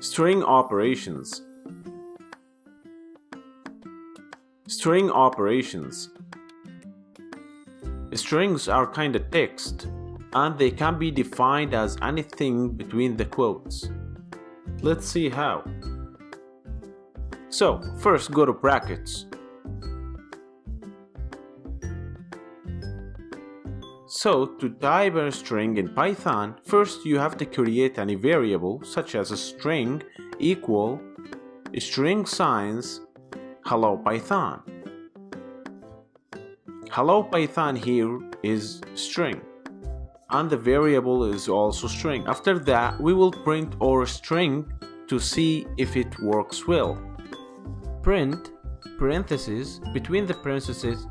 String operations. String operations. Strings are kind of text, and they can be defined as anything between the quotes. Let's see how. So, first go to brackets. So, to type a string in Python, first you have to create any variable such as a string equal string signs hello Python. Hello Python here is string, and the variable is also string. After that, we will print our string to see if it works well. Print parentheses, between the parentheses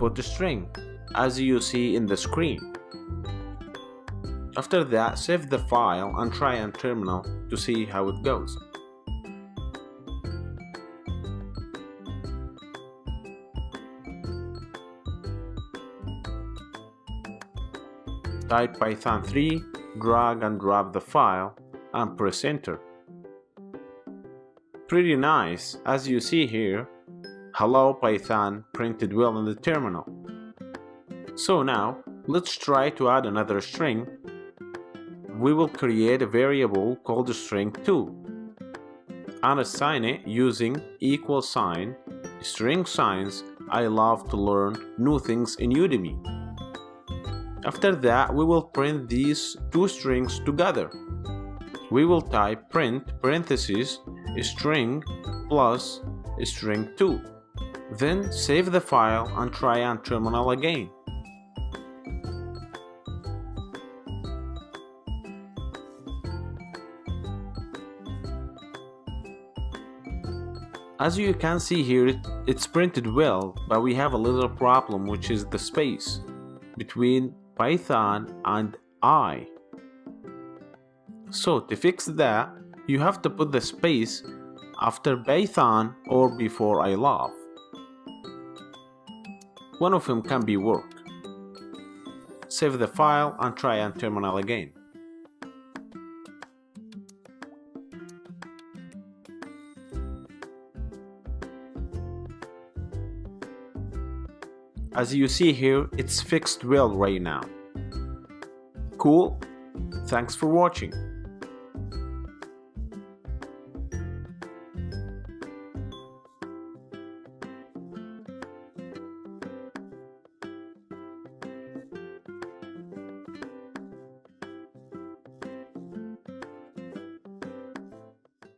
put the string, as you see in the screen. After that, save the file and try on terminal to see how it goes. Type Python 3, drag and drop the file, and press enter. Pretty nice, as you see here, hello Python printed well in the terminal. So now, let's try to add another string. We will create a variable called string2 and assign it using equal sign string signs. I love to learn new things in Udemy. After that, we will print these two strings together. We will type print parentheses string plus string2. Then save the file and try on terminal again. As you can see here, it's printed well, but we have a little problem, which is the space between Python and I. So to fix that, you have to put the space after Python or before I love. One of them can be worked. Save the file and try on terminal again. As you see here, it's fixed well right now. Cool? Thanks for watching.